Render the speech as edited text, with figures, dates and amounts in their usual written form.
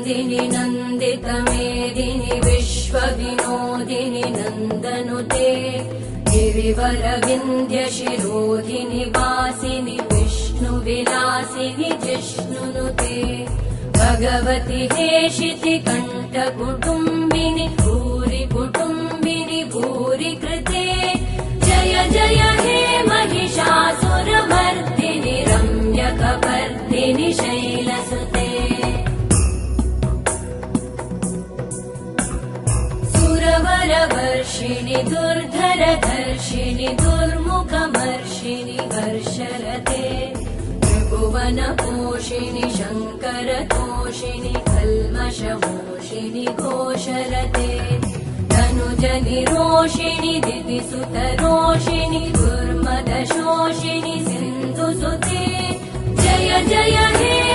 नन्दिनि नन्दितमेदिनि विश्वविनोदिनि नन्दनुते गिरिवरविन्ध्यशिरोधिनि वासिनि विष्णुविलासिनि जिष्णुनुते भगवति हेशिति कण्ठकुटुम्बिनि भूरि कुटुम्बिनि भूरि कृते जय जय हे महिषासुरमर्दिनि रम्यकपर्दिनि शैलसुते सुरवरवर्षिणि दुर्धरधर्षिणि दुर्मुखमर्षिणि हर्षरते त्रिभुवनपोषिणि शङ्करतोषिणि कल्मषमोषिणि घोषरते तनुजनिरोषिणि दितिसुतरोषिणि दुर्मदशोषिणि सिन्धुसुते जय जय हे